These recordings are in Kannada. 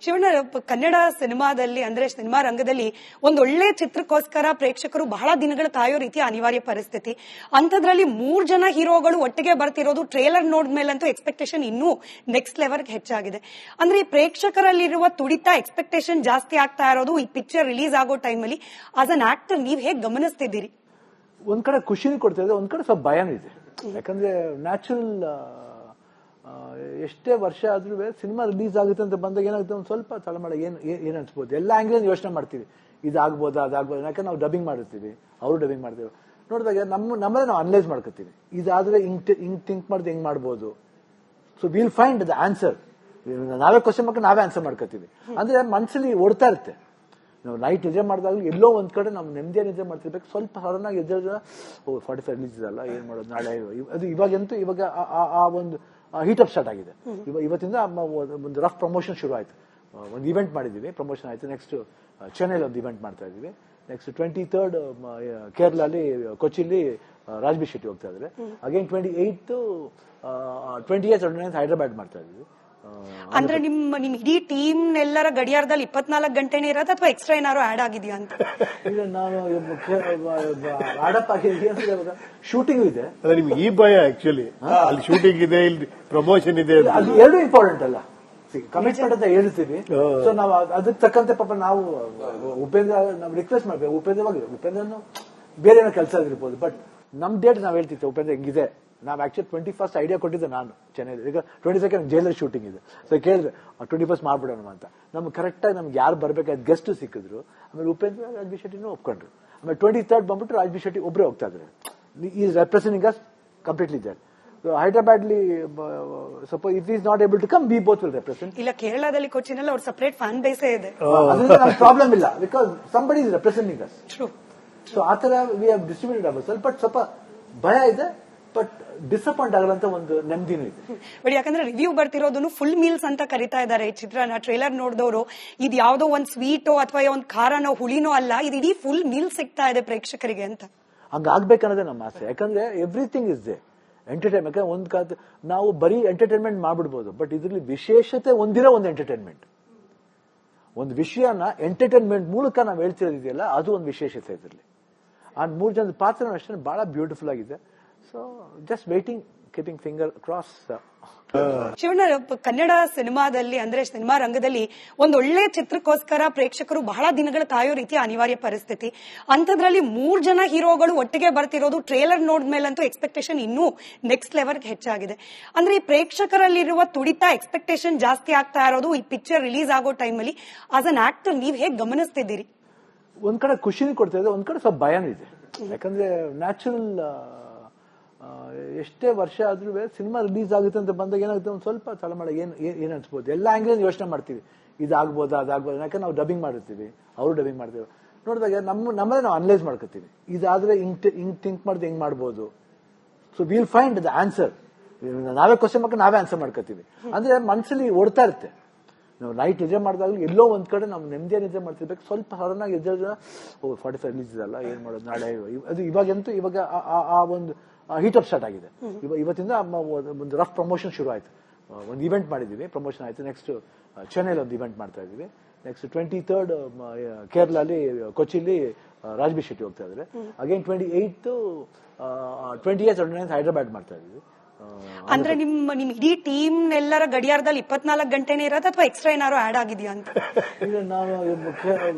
ಶಿವಣ್ಣ, ಕನ್ನಡ ಸಿನಿಮಾದಲ್ಲಿ ಅಂದ್ರೆ ಸಿನಿಮಾ ರಂಗದಲ್ಲಿ ಒಂದೊಳ್ಳೆ ಚಿತ್ರಕ್ಕೋಸ್ಕರ ಪ್ರೇಕ್ಷಕರು ಬಹಳ ದಿನಗಳ ಕಾಯೋ ರೀತಿ ಅನಿವಾರ್ಯ ಪರಿಸ್ಥಿತಿ. ಅಂಥದ್ರಲ್ಲಿ 3 ಜನ ಹೀರೋಗಳು ಒಟ್ಟಿಗೆ ಬರ್ತಿರೋದು ಟ್ರೇಲರ್ ನೋಡ್ಮೇಲಂತೂ ಎಕ್ಸ್ಪೆಕ್ಟೇಷನ್ ಇನ್ನೂ ನೆಕ್ಸ್ಟ್ ಲೆವೆಲ್ಗೆ ಹೆಚ್ಚಾಗಿದೆ. ಅಂದ್ರೆ ಈ ಪ್ರೇಕ್ಷಕರಲ್ಲಿರುವ ತುಡಿತ, ಎಕ್ಸ್ಪೆಕ್ಟೇಷನ್ ಜಾಸ್ತಿ ಆಗ್ತಾ ಇರೋದು ಈ ಪಿಕ್ಚರ್ ರಿಲೀಸ್ ಆಗೋ ಟೈಮಲ್ಲಿ. ಆಸ್ ಅನ್ ಆಕ್ಟರ್ ನೀವ್ ಹೇಗೆ ಗಮನಿಸ್ತಿದ್ದೀರಿ? ಒಂದ್ ಕಡೆ ಖುಷಿನೂ ಕೊಡ್ತಾ ಇದೆ, ಒಂದ್ ಕಡೆ ಸ್ವಲ್ಪ ಭಯನೂ ಇದೆ. ಯಾಕಂದ್ರೆ ನ್ಯಾಚುರಲ್ ಎಷ್ಟೇ ವರ್ಷ ಆದ್ರೂ ಸಿನಿಮಾ ರಿಲೀಸ್ ಆಗುತ್ತೆ ಅಂತ ಬಂದಾಗ ಏನಾಗುತ್ತೆ, ಒಂದು ಸ್ವಲ್ಪ ತಳಮಳ ಏನ್ ಅನ್ಸ್ಬೋದು. ಎಲ್ಲ ಆಂಗ್ಲಲ್ಲಿ ಯೋಚನೆ ಮಾಡ್ತೀವಿ, ಇದಾಗ್ಬೋದಾ ಅದಾಗ್ಬೋದು. ಯಾಕಂದ್ರೆ ನಾವು ಡಬ್ಬಿಂಗ್ ಮಾಡಿರ್ತೀವಿ, ಅವರು ಡಬ್ಬಿಂಗ್ ಮಾಡ್ತೀವಿ. ನೋಡಿದಾಗ ನಮ್ಮಲ್ಲಿ ನಾವು ಅನಲೈಸ್ ಮಾಡ್ಕೊತೀವಿ, ಇದಾದ್ರೆ ಹಿಂಗ್ ಥಿಂಕ್ ಮಾಡಿದ್ರೆ ಹೆಂಗ್ ಮಾಡ್ಬೋದು. So will find the answer. ನಾವೇ ಕ್ವಶನ್ ಮಾಡ್ಕೊಂಡು ನಾವೇ ಆನ್ಸರ್ ಮಾಡ್ಕೊತೀವಿ. ಅಂದ್ರೆ ಮನಸ್ಸಲ್ಲಿ ಓಡ್ತಾ ಇರುತ್ತೆ. ನಾವು ನೈಟ್ ನಿಜೆ ಮಾಡಿದಾಗಲೂ ಎಲ್ಲೋ ಒಂದ್ ಕಡೆ ನಾವು ನೆಮ್ಮದಿಯ ನಿಜೆ ಮಾಡ್ತಿರ್ಬೇಕು. ಸ್ವಲ್ಪ ಸಡನ್ ಆಗಿ ಎದ್ದ 45 ರಿಲೀಸ್ ಇದಲ್ಲ, ಏನ್ ಮಾಡೋದು ನಾಳೆ. ಅದು ಇವಾಗ ಆ ಒಂದು ಹೀಟ್ ಅಪ್ ಸ್ಟಾರ್ಟ್ ಆಗಿದೆ. ಇವತ್ತಿಂದ ಒಂದು ರಫ್ ಪ್ರಮೋಷನ್ ಶುರು ಆಯ್ತು. ಒಂದು ಇವೆಂಟ್ ಮಾಡಿದೀವಿ, ಪ್ರಮೋಷನ್ ಆಯ್ತು. ನೆಕ್ಸ್ಟ್ ಚೆನ್ನೈಲಿ ಒಂದು ಇವೆಂಟ್ ಮಾಡ್ತಾ ಇದೀವಿ. ನೆಕ್ಸ್ಟ್ 23rd ಕೇರಳಲ್ಲಿ, ಕೊಚ್ಚಿಲಿ ರಾಜ್ಬಿ ಶೆಟ್ಟಿ ಹೋಗ್ತಾ ಇದ್ದಾರೆ. Again 28th 28th 29th Hyderabad ಮಾಡ್ತಾ ಇದೀವಿ. ಅಂದ್ರೆ ನಿಮ್ ಇಡೀ ಟೀಮ್ ಎಲ್ಲರ ಗಡಿಯಾರದಲ್ಲಿ 24 ಗಂಟೆನೇ ಇರೋದು ಅಥವಾ ಎಕ್ಸ್ಟ್ರಾ ಏನಾದ್ರು ಆಡ್ ಆಗಿದೆಯಾ ಅಂತ? ಈಗ ನಾನು ಆಡಪ್ ಆಗಿದೆ, ಶೂಟಿಂಗ್ ಇದೆ. ನಿಮ್ಗೆ ಈ ಭಯ ಆಕ್ಚುಲಿ ಅಲ್ಲಿ ಶೂಟಿಂಗ್ ಇದೆ, ಇಲ್ಲಿ ಪ್ರಮೋಷನ್ ಇದೆ, ಅದು ಎರಡು ಇಂಪಾರ್ಟೆಂಟ್ ಅಲ್ಲ. ಕಮಿಟ್ಮೆಂಟ್ ಅಂತ ಹೇಳ್ತೀವಿ. ಸೊ ನಾವು ಅದಕ್ಕೆ ತಕ್ಕಂತೆ ಪಾಪ ನಾವು ಉಪೇಂದ್ರ ನಾವು ರಿಕ್ವೆಸ್ಟ್ ಮಾಡ್ಬೇಕು. ಉಪೇಂದ್ರನು ಬೇರೆ ಏನೋ ಕೆಲಸ ಆಗಿರ್ಬೋದು, ಬಟ್ ನಮ್ ಡೇಟ್ ನಾವ್ ಹೇಳ್ತಿದ್ದೆ ಉಪೇಂದ್ರ ಹೆಂಗಿದೆ. ನಾವ್ ಆಕ್ಚುಲಿ 21st ಐಡಿಯಾ ಕೊಟ್ಟಿದ್ದೆ ನಾನು ಚೆನ್ನೈಲಿ. ಈಗ 22nd ಜೈಲರ್ ಶೂಟಿಂಗ್ ಇದೆ. ಸೊ ಕೇಳಿದ್ರೆ 21st ಮಾಡ್ಬಿಡೋಣ ಅಂತ. ನಮ್ಗೆ ಕರೆಕ್ಟ್ ಆಗಿ ನಮ್ಗೆ ಯಾರು ಬರ್ಬೇಕಾದ ಗೆಸ್ಟ್ ಸಿಕ್ಕಿದ್ರು. ಆಮೇಲೆ ಉಪೇಂದ್ರ ರಾಜ್ಬಿ ಶೆಟ್ಟಿನೂ ಒಪ್ಕೊಂಡ್ರು. ಆಮೇಲೆ 23rd ಬಂದ್ಬಿಟ್ಟು ರಾಜ್ಬಿ ಶೆಟ್ಟಿ ಒಬ್ಬರೇ ಹೋಗ್ತಾ ಇದ್ದಾರೆ. Is representing us completely there. ಹೈದರಾಬಾದ್ಲಿ suppose it is not able to come, we both will represent. ಇಲ್ಲ, ಕೇರಳದಲ್ಲಿ ಕೊಚ್ಚಿನಲ್ಲಿ ಅವ್ರ ಸಪರೇಟ್ ಫ್ಯಾನ್ ಬೇಸೇ ಇದೆ. ಅದರಿಂದ ನಮ್ಗೆ ಪ್ರಾಬ್ಲಮ್ ಇಲ್ಲ, because somebody is representing us. True. So ಆತರ we have distributed ourself. But ಸ್ವಲ್ಪ ಭಯ ಇದೆ, ಬಟ್ ಡಿಸಪಾಯಿಂಟ್ ಆಗಲಂತ ಒಂದು ನೆಮ್ಮದಿನೂ ಇದೆ. ಬಟ್ ಯಾಕಂದ್ರೆ ರಿವ್ಯೂ ಬರ್ತಿರೋದನ್ನು ಫುಲ್ ಮೀಲ್ಸ್ ಅಂತ ಕರೀತಾ ಇದ್ದಾರೆ. ಚಿತ್ರನ ಟ್ರೇಲರ್ ನೋಡಿದವರು ಇದು ಯಾವ್ದೋ ಒಂದ್ ಸ್ವೀಟೋ ಅಥವಾ ಒಂದ್ ಖಾರನೋ ಹುಳಿನೋ ಅಲ್ಲ, ಇದು ಇಡೀ ಫುಲ್ ಮೀಲ್ ಸಿಗ್ತಾ ಇದೆ ಪ್ರೇಕ್ಷಕರಿಗೆ ಅಂತ. ಹಂಗ ಆಗ್ಬೇಕನ್ನೋದೇ ನಮ್ಮ ಆಸೆ. ಯಾಕಂದ್ರೆ ಎವ್ರಿಥಿಂಗ್ ಇಸ್ ದೇ ಎಂಟರ್ಟೈನ್ಮೆಂಟ್. ಯಾಕಂದ್ರೆ ಒಂದ್ ಕಾಲ ನಾವು ಬರೀ ಎಂಟರ್ಟೈನ್ಮೆಂಟ್ ಮಾಡ್ಬಿಡ್ಬೋದು, ಬಟ್ ಇದ್ರಲ್ಲಿ ವಿಶೇಷತೆ ಒಂದಿರೋ ಒಂದು ಎಂಟರ್ಟೈನ್ಮೆಂಟ್. ಒಂದು ವಿಷಯನ ಎಂಟರ್ಟೈನ್ಮೆಂಟ್ ಮೂಲಕ ನಾವು ಹೇಳ್ತಿರೋದಿದೆಯಲ್ಲ, ಅದು ಒಂದು ವಿಶೇಷತೆ ಇದ್ರಲ್ಲಿ. ಆ 3 ಜನದ ಪಾತ್ರ ಅಷ್ಟೇ ಬಹಳ ಬ್ಯೂಟಿಫುಲ್ ಆಗಿದೆ. So just waiting, keeping finger cross. Shivanna, Kannada ಸಿನಿಮಾದಲ್ಲಿ ಅಂದ್ರೆ ಸಿನಿಮಾ ರಂಗದಲ್ಲಿ ಒಂದೊಳ್ಳೆ ಚಿತ್ರಕ್ಕೋಸ್ಕರ ಪ್ರೇಕ್ಷಕರು ಬಹಳ ದಿನಗಳ ಕಾಯೋ ರೀತಿ ಅನಿವಾರ್ಯ ಪರಿಸ್ಥಿತಿ. ಅಂಥದ್ರಲ್ಲಿ 3 ಜನ ಹೀರೋಗಳು ಒಟ್ಟಿಗೆ ಬರ್ತಿರೋದು ಟ್ರೇಲರ್ ನೋಡ್ಮೇಲಂತೂ ಎಕ್ಸ್ಪೆಕ್ಟೇಷನ್ ಇನ್ನೂ ನೆಕ್ಸ್ಟ್ ಲೆವೆಲ್ಗೆ ಹೆಚ್ಚಾಗಿದೆ. ಅಂದ್ರೆ ಈ ಪ್ರೇಕ್ಷಕರಲ್ಲಿರುವ ತುಡಿತ, ಎಕ್ಸ್ಪೆಕ್ಟೇಷನ್ ಜಾಸ್ತಿ ಆಗ್ತಾ ಇರೋದು ಈ ಪಿಕ್ಚರ್ ರಿಲೀಸ್ ಆಗೋ ಟೈಮಲ್ಲಿ. ಆಸ್ ಅನ್ ಆಕ್ಟರ್ ನೀವ್ ಹೇಗೆ ಗಮನಿಸ್ತಿದ್ದೀರಿ? ಒಂದ್ ಕಡೆ ಖುಷಿನೂ ಕೊಡ್ತಾ ಇದೆ, ಒಂದ್ ಕಡೆ ಸ್ವಲ್ಪ ಭಯನೂ ಇದೆ. ಯಾಕಂದ್ರೆ ನ್ಯಾಚುರಲ್ ಎಷ್ಟೇ ವರ್ಷ ಆದ್ರೂ ಸಿನಿಮಾ ರಿಲೀಸ್ ಆಗುತ್ತೆ ಅಂತ ಬಂದಾಗ ಏನಾಗುತ್ತೆ, ಒಂದು ಸ್ವಲ್ಪ ತಳಮಳ ಏನ್ ಅನ್ಸ್ಬೋದು. ಎಲ್ಲ ಆಂಗ್ಲಲ್ಲಿ ಯೋಚನೆ ಮಾಡ್ತೀವಿ, ಇದಾಗ್ಬೋದಾ ಅದಾಗ್ಬೋದು. ಯಾಕಂದ್ರೆ ನಾವು ಡಬ್ಬಿಂಗ್ ಮಾಡಿರ್ತೀವಿ, ಅವರು ಡಬ್ಬಿಂಗ್ ಮಾಡ್ತೀವಿ. ನೋಡಿದಾಗ ನಮ್ಮಲ್ಲಿ ನಾವು ಅನಲೈಸ್ ಮಾಡ್ಕೊತೀವಿ, ಇದಾದ್ರೆ ಹಿಂಗ್ ಥಿಂಕ್ ಮಾಡಿದ್ರೆ ಹೆಂಗ್ ಮಾಡ್ಬೋದು. So will find the answer. ನಾವೇ ಕ್ವಶನ್ ಮಾಡ್ಕೊಂಡು ನಾವೇ ಆನ್ಸರ್ ಮಾಡ್ಕೊತೀವಿ. ಅಂದ್ರೆ ಮನಸ್ಸಲ್ಲಿ ಓಡ್ತಾ ಇರುತ್ತೆ. ನಾವು ನೈಟ್ ನಿಜೆ ಮಾಡಿದಾಗಲೂ ಎಲ್ಲೋ ಒಂದ್ ಕಡೆ ನಾವು ನೆಮ್ಮದಿಯ ನಿಜೆ ಮಾಡ್ತಿರ್ಬೇಕು. ಸ್ವಲ್ಪ ಸಡನ್ ಆಗಿ ಎದ್ದ 45 ರಿಲೀಸ್ ಇದಲ್ಲ, ಏನ್ ಮಾಡೋದು ನಾಳೆ. ಅದು ಇವಾಗ ಆ ಒಂದು ಹೀಟ್ ಅಪ್ ಸ್ಟಾರ್ಟ್ ಆಗಿದೆ. ಇವತ್ತಿಂದ ಒಂದು ರಫ್ ಪ್ರಮೋಷನ್ ಶುರು ಆಯ್ತು. ಒಂದು ಇವೆಂಟ್ ಮಾಡಿದೀವಿ, ಪ್ರಮೋಷನ್ ಆಯ್ತು. ನೆಕ್ಸ್ಟ್ ಚೆನ್ನೈಲಿ ಒಂದು ಇವೆಂಟ್ ಮಾಡ್ತಾ ಇದೀವಿ. ನೆಕ್ಸ್ಟ್ 23rd ಕೇರಳಲ್ಲಿ, ಕೊಚ್ಚಿಲಿ ರಾಜ್ಬಿ ಶೆಟ್ಟಿ ಹೋಗ್ತಾ ಇದ್ದಾರೆ. Again 28th 28th 29th Hyderabad ಮಾಡ್ತಾ ಇದೀವಿ. ಅಂದ್ರೆ ನಿಮ್ ಇಡೀ ಟೀಮ್ ಎಲ್ಲರ ಗಡಿಯಾರದಲ್ಲಿ 24 ಗಂಟೆನೇ ಇರೋದು ಅಥವಾ ಎಕ್ಸ್ಟ್ರಾ ಏನಾದ್ರು ಆಡ್ ಆಗಿದೆಯಾ ಅಂತ? ಈಗ ನಾನು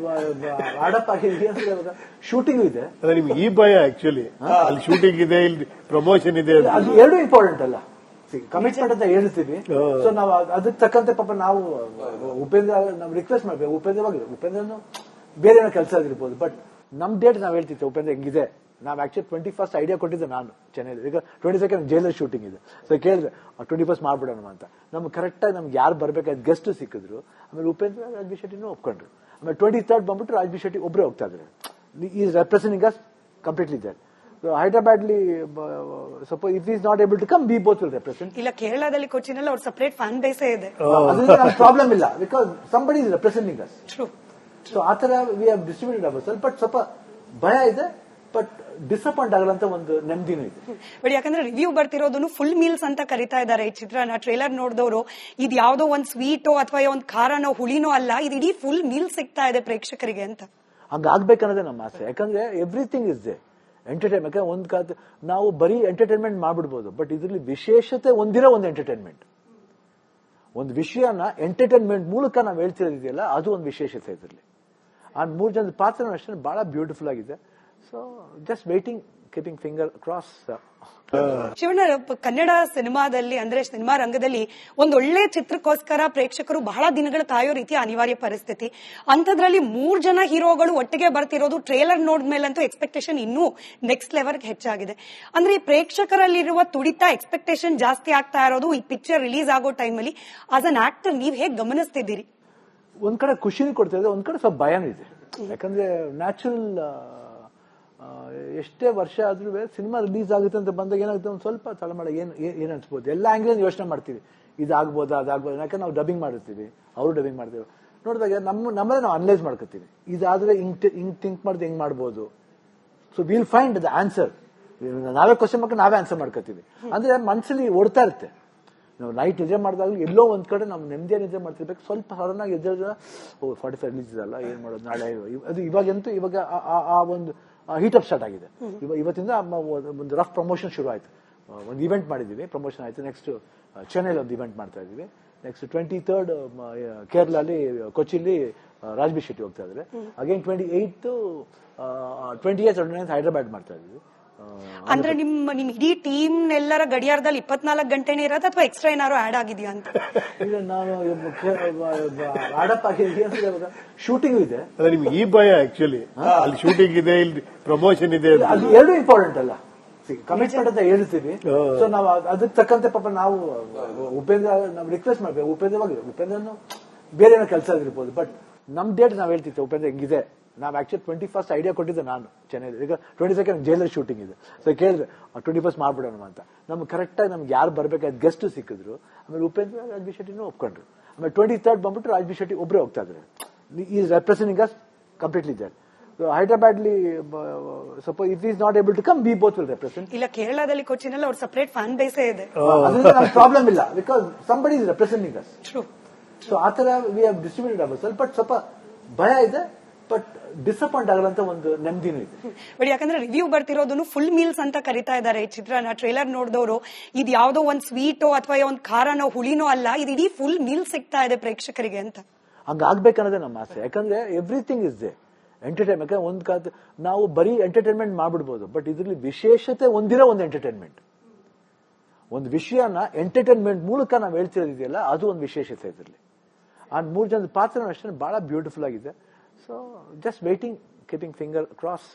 ಆಡಪ್ ಆಗಿದೆ, ಶೂಟಿಂಗ್ ಇದೆ. ನಿಮ್ಗೆ ಈ ಭಯ ಆಕ್ಚುಲಿ ಅಲ್ಲಿ ಶೂಟಿಂಗ್ ಇದೆ, ಇಲ್ಲಿ ಪ್ರಮೋಷನ್ ಇದೆ. ಅದು ಎರಡು ಇಂಪಾರ್ಟೆಂಟ್ ಅಲ್ಲ. ಕಮಿಟ್ಮೆಂಟ್ ಅಂತ ಹೇಳ್ತೀವಿ. ಸೊ ನಾವು ಅದಕ್ಕೆ ತಕ್ಕಂತೆ ಪಾಪ ನಾವು ಉಪೇಂದ್ರ ನಾವು ರಿಕ್ವೆಸ್ಟ್ ಮಾಡ್ಬೇಕು. ಉಪೇಂದ್ರನು ಬೇರೆ ಏನೋ ಕೆಲಸ ಆಗಿರ್ಬೋದು, ಬಟ್ ನಮ್ ಡೇಟ್ ನಾವ್ ಹೇಳ್ತಿದ್ದೆ ಉಪೇಂದ್ರ ಹೆಂಗಿದೆ. ನಾವ್ ಆಕ್ಚುಲಿ 21st ಐಡಿಯಾ ಕೊಟ್ಟಿದ್ದೆ ನಾನು ಚೆನ್ನೈಲಿ. ಈಗ 22nd ಜೈಲರ್ ಶೂಟಿಂಗ್ ಇದೆ. ಸೊ ಕೇಳಿದ್ರೆ 21st ಮಾಡ್ಬಿಡೋಣ ಅಂತ. ನಮ್ಗೆ ಕರೆಕ್ಟ್ ಆಗಿ ನಮ್ಗೆ ಯಾರು ಬರ್ಬೇಕಾದ ಗೆಸ್ಟ್ ಸಿಕ್ಕಿದ್ರು. ಆಮೇಲೆ ಉಪೇಂದ್ರ ರಾಜ್ಬಿ ಶೆಟ್ಟಿನೂ ಒಪ್ಕೊಂಡ್ರು. ಆಮೇಲೆ 23rd ಬಂದ್ಬಿಟ್ಟು ರಾಜ್ಬಿ ಶೆಟ್ಟಿ ಒಬ್ಬರೇ ಹೋಗ್ತಾ ಇದ್ದಾರೆ. Is representing us completely there. ಹೈದರಾಬಾದ್ಲಿ suppose it is not able to come, we both will represent. ಇಲ್ಲ, ಕೇರಳದಲ್ಲಿ ಕೊಚ್ಚಿನಲ್ಲಿ ಅವ್ರ ಸಪರೇಟ್ ಫ್ಯಾನ್ ಬೇಸೇ ಇದೆ. ಅದರಿಂದ ನಮ್ಗೆ ಪ್ರಾಬ್ಲಮ್ ಇಲ್ಲ, because somebody is representing us. True. So ಆತರ we have distributed ourself. But ಸ್ವಲ್ಪ ಭಯ ಇದೆ, ಬಟ್ ಡಿಸಪಾಯಿಂಟ್ ಆಗಲ್ಲ ಅಂತ ಒಂದು ನೆಮ್ಮದಿನೂ ಇದೆ. ಬಟ್ ಯಾಕಂದ್ರೆ ರಿವ್ಯೂ ಬರ್ತಿರೋದನ್ನು ಫುಲ್ ಮೀಲ್ಸ್ ಅಂತ ಕರಿತಾ ಇದ್ದಾರೆ ಈ ಚಿತ್ರನ. ಟ್ರೇಲರ್ ನೋಡಿದವರು ಇದು ಯಾವ್ದೋ ಒಂದ್ ಸ್ವೀಟೋ ಅಥವಾ ಒಂದ್ ಖಾರನೋ ಹುಳಿನೋ ಅಲ್ಲ, ಇದು ಇಡೀ ಫುಲ್ ಮೀಲ್ ಸಿಗ್ತಾ ಇದೆ ಪ್ರೇಕ್ಷಕರಿಗೆ ಅಂತ. ಹಂಗಾಗ್ಬೇಕನ್ನೋದೇ ನಮ್ಮ ಆಸೆ. ಯಾಕಂದ್ರೆ ಎವ್ರಿಥಿಂಗ್ ಇಸ್ ದೇ ಎಂಟರ್ಟೈನ್ಮೆಂಟ್. ಯಾಕಂದ್ರೆ ನಾವು ಬರೀ ಎಂಟರ್ಟೈನ್ಮೆಂಟ್ ಮಾಡ್ಬಿಡ್ಬೋದು, ಬಟ್ ಇದರಲ್ಲಿ ವಿಶೇಷತೆ ಒಂದಿರೋ ಒಂದು ಎಂಟರ್ಟೈನ್ಮೆಂಟ್. ಒಂದು ವಿಷಯನ ಎಂಟರ್ಟೈನ್ಮೆಂಟ್ ಮೂಲಕ ನಾವು ಹೇಳ್ತಿರೋದಿದೆಯಲ್ಲ, ಅದು ಒಂದು ವಿಶೇಷತೆ ಇದರಲ್ಲಿ. ಆ 3 ಜನದ ಪಾತ್ರ ಅಷ್ಟೇ ಬಹಳ ಬ್ಯೂಟಿಫುಲ್ ಆಗಿದೆ. So just waiting, keeping finger cross. Shivanna, Kannada ಸಿನಿಮಾದಲ್ಲಿ ಅಂದ್ರೆ ಸಿನಿಮಾ ರಂಗದಲ್ಲಿ ಒಂದೊಳ್ಳೆ ಚಿತ್ರಕ್ಕೋಸ್ಕರ ಪ್ರೇಕ್ಷಕರು ಬಹಳ ದಿನಗಳ ಕಾಯೋ ರೀತಿಯ ಅನಿವಾರ್ಯ ಪರಿಸ್ಥಿತಿ. ಅಂತದ್ರಲ್ಲಿ 3 ಜನ ಹೀರೋಗಳು ಒಟ್ಟಿಗೆ ಬರ್ತಿರೋದು ಟ್ರೇಲರ್ ನೋಡಿದ್ಮೇಲಂತೂ ಎಕ್ಸ್ಪೆಕ್ಟೇಷನ್ ಇನ್ನೂ ನೆಕ್ಸ್ಟ್ ಲೆವೆಲ್ ಹೆಚ್ಚಾಗಿದೆ. ಅಂದ್ರೆ ಈ ಪ್ರೇಕ್ಷಕರಲ್ಲಿರುವ ತುಡಿತ, ಎಕ್ಸ್ಪೆಕ್ಟೇಷನ್ ಜಾಸ್ತಿ ಆಗ್ತಾ ಇರೋದು ಈ ಪಿಕ್ಚರ್ ರಿಲೀಸ್ ಆಗೋ ಟೈಮಲ್ಲಿ. ಆಸ್ ಅನ್ ಆಕ್ಟರ್ ನೀವ್ ಹೇಗ್ ಗಮನಿಸ್ತಿದ್ದೀರಿ? ಒಂದ್ ಕಡೆ ಖುಷಿನೂ ಕೊಡ್ತಾ ಇದೆ, ಒಂದ್ ಕಡೆ ಸ್ವಲ್ಪ ಭಯನೂ ಇದೆ. ಯಾಕಂದ್ರೆ ನ್ಯಾಚುರಲ್ ಎಷ್ಟೇ ವರ್ಷ ಆದ್ರೂ ಸಿನಿಮಾ ರಿಲೀಸ್ ಆಗುತ್ತೆ ಅಂತ ಬಂದಾಗ ಏನಾಗುತ್ತೆ, ಒಂದು ಸ್ವಲ್ಪ ತಳಮಳ ಏನ್ ಅನ್ಸ್ಬೋದು. ಎಲ್ಲ ಆಂಗ್ಲಲ್ಲಿ ಯೋಚನೆ ಮಾಡ್ತೀವಿ, ಇದಾಗ್ಬೋದಾ ಅದಾಗ್ಬೋದು. ಯಾಕಂದ್ರೆ ನಾವು ಡಬ್ಬಿಂಗ್ ಮಾಡಿರ್ತೀವಿ, ಅವರು ಡಬ್ಬಿಂಗ್ ಮಾಡ್ತೀವಿ. ನೋಡಿದಾಗ ನಮ್ಮನ್ನ ನಾವು ಅನಲೈಸ್ ಮಾಡ್ಕೊತೀವಿ, ಇದಾದ್ರೆ ಹಿಂಗ್ ಥಿಂಕ್ ಮಾಡಿದ್ರೆ ಹೆಂಗ್ ಮಾಡ್ಬೋದು. So will find the answer. ನಾವೇ ಕ್ವಶನ್ ಮಾಡ್ಕೊಂಡು ನಾವೇ ಆನ್ಸರ್ ಮಾಡ್ಕೊತೀವಿ. ಅಂದ್ರೆ ಮನಸ್ಸಲ್ಲಿ ಓಡ್ತಾ ಇರುತ್ತೆ. ನಾವು ನೈಟ್ ನಿದ್ದೆ ಮಾಡಿದಾಗಲೂ ಎಲ್ಲೋ ಒಂದ್ ಕಡೆ ನಾವು ನೆಮ್ಮದಿಯ ನಿದ್ದೆ ಮಾಡ್ತಿರ್ಬೇಕು. ಸ್ವಲ್ಪ ಸಡನ್ ಆಗಿ ಎದ್ದ 45 ರಿಲೀಸ್ ಇದಲ್ಲ, ಏನ್ ಮಾಡೋದು ನಾಳೆ. ಅದು ಇವಾಗ ಆ ಒಂದು ಹೀಟ್ ಅಪ್ ಸ್ಟಾರ್ಟ್ ಆಗಿದೆ. ಇವತ್ತಿಂದ ಒಂದು ರಫ್ ಪ್ರಮೋಷನ್ ಶುರು ಆಯ್ತು. ಒಂದು ಇವೆಂಟ್ ಮಾಡಿದೀವಿ, ಪ್ರಮೋಷನ್ ಆಯ್ತು. ನೆಕ್ಸ್ಟ್ ಚೆನ್ನೈಲಿ ಒಂದು ಇವೆಂಟ್ ಮಾಡ್ತಾ ಇದೀವಿ. ನೆಕ್ಸ್ಟ್ 23rd ಕೇರಳಲ್ಲಿ, ಕೊಚ್ಚಿಲಿ ರಾಜ್ಬಿ ಶೆಟ್ಟಿ ಹೋಗ್ತಾ ಇದ್ದಾರೆ. Again 28th 28th 29th Hyderabad ಮಾಡ್ತಾ ಇದೀವಿ. ಅಂದ್ರೆ ನಿಮ್ ಇಡೀ ಟೀಮ್ ಎಲ್ಲರ ಗಡಿಯಾರದಲ್ಲಿ 24 ಗಂಟೆನೇ ಇರೋದು ಅಥವಾ ಎಕ್ಸ್ಟ್ರಾ ಏನಾದ್ರು ಆಡ್ ಆಗಿದೆಯಾ ಅಂತ? ಈಗ ನಾನು ಆಡಪ್ ಆಗಿದೆ, ಶೂಟಿಂಗ್ ಇದೆ. ಅದೇ ನಿಮ್ಗೆ ಈ ಭಯ ಆಕ್ಚುಲಿ, ಅಲ್ಲಿ ಶೂಟಿಂಗ್ ಇದೆ, ಇಲ್ಲಿ ಪ್ರಮೋಷನ್ ಇದೆ, ಅದು ಎರಡು ಇಂಪಾರ್ಟೆಂಟ್ ಅಲ್ಲ. ಕಮಿಟ್ಮೆಂಟ್ ಅಂತ ಹೇಳ್ತೀವಿ. ಸೊ ನಾವು ಅದಕ್ಕೆ ತಕ್ಕಂತೆ ಪಾಪ ನಾವು ಉಪೇಂದ್ರ ನಾವು ರಿಕ್ವೆಸ್ಟ್ ಮಾಡ್ಬೇಕು. ಉಪೇಂದ್ರನು ಬೇರೆ ಏನೋ ಕೆಲಸ ಆಗಿರ್ಬೋದು, ಬಟ್ ನಮ್ ಡೇಟ್ ನಾವ್ ಹೇಳ್ತಿದ್ದೆ ಉಪೇಂದ್ರ ಹೆಂಗಿದೆ. ನಾವ್ ಆಕ್ಚುಲಿ 21st ಐಡಿಯಾ ಕೊಟ್ಟಿದ್ದೆ ನಾನು ಚೆನ್ನೈಲಿ. ಈಗ 22nd ಜೈಲರ್ ಶೂಟಿಂಗ್ ಇದೆ. ಸೊ ಕೇಳಿದ್ರೆ 21st ಮಾಡ್ಬಿಡೋಣ ಅಂತ. ನಮ್ಗೆ ಕರೆಕ್ಟ್ ಆಗಿ ನಮ್ಗೆ ಯಾರು ಬರ್ಬೇಕಾದ ಗೆಸ್ಟ್ ಸಿಕ್ಕಿದ್ರು. ಆಮೇಲೆ ಉಪೇಂದ್ರ ರಾಜ್ಬಿ ಶೆಟ್ಟಿನೂ ಒಪ್ಕೊಂಡ್ರು. ಆಮೇಲೆ 23rd ಬಂದ್ಬಿಟ್ಟು ರಾಜ್ಬಿ ಶೆಟ್ಟಿ ಒಬ್ಬರೇ ಹೋಗ್ತಾ ಇದ್ದಾರೆ. Is representing us completely there. ಹೈದರಾಬಾದ್ಲಿ suppose it is not able to come, we both will represent. ಇಲ್ಲ, ಕೇರಳದಲ್ಲಿ ಕೊಚ್ಚಿನಲ್ಲಿ ಅವ್ರ ಸಪರೇಟ್ ಫ್ಯಾನ್ ಬೇಸೇ ಇದೆ. ಅದರಿಂದ ನಮ್ಗೆ ಪ್ರಾಬ್ಲಮ್ ಇಲ್ಲ, because somebody is representing us. True. So ಆತರ we have distributed ourself. But ಸ್ವಲ್ಪ ಭಯ ಇದೆ, ಬಟ್ ಡಿಸಪಾಯಿಂಟ್ ಆಗಲ್ಲ ಅಂತ ಒಂದು ನೆಮ್ಮದಿನೂ ಇದೆ. ಬಟ್ ಯಾಕಂದ್ರೆ ರಿವ್ಯೂ ಬರ್ತಿರೋದನ್ನು ಫುಲ್ ಮೀಲ್ಸ್ ಅಂತ ಕರಿತಾ ಇದ್ದಾರೆ ಈ ಚಿತ್ರನ. ಟ್ರೇಲರ್ ನೋಡಿದವರು ಇದು ಯಾವ್ದೋ ಒಂದ್ ಸ್ವೀಟೋ ಅಥವಾ ಒಂದ್ ಖಾರನೋ ಹುಳಿನೋ ಅಲ್ಲ, ಇದು ಇಡೀ ಫುಲ್ ಮೀಲ್ ಸಿಗ್ತಾ ಇದೆ ಪ್ರೇಕ್ಷಕರಿಗೆ ಅಂತ. ಹಂಗಾಗ್ಬೇಕನ್ನೋದೇ ನಮ್ಮ ಆಸೆ. ಯಾಕಂದ್ರೆ ಎವ್ರಿಥಿಂಗ್ ಇಸ್ ದೇ ಎಂಟರ್ಟೈನ್ಮೆಂಟ್. ಯಾಕಂದ್ರೆ ನಾವು ಬರೀ ಎಂಟರ್ಟೈನ್ಮೆಂಟ್ ಮಾಡ್ಬಿಡ್ಬೋದು, ಬಟ್ ಇದರಲ್ಲಿ ವಿಶೇಷತೆ ಒಂದಿರೋ ಒಂದು ಎಂಟರ್ಟೈನ್ಮೆಂಟ್. ಒಂದು ವಿಷಯನ ಎಂಟರ್ಟೈನ್ಮೆಂಟ್ ಮೂಲಕ ನಾವು ಹೇಳ್ತಿರೋದಿದೆಯಲ್ಲ, ಅದು ಒಂದು ವಿಶೇಷತೆ ಇದರಲ್ಲಿ. ಆ 3 ಜನದ ಪಾತ್ರ ಅಷ್ಟೇ ಬಹಳ ಬ್ಯೂಟಿಫುಲ್ ಆಗಿದೆ. So just waiting, keeping finger cross.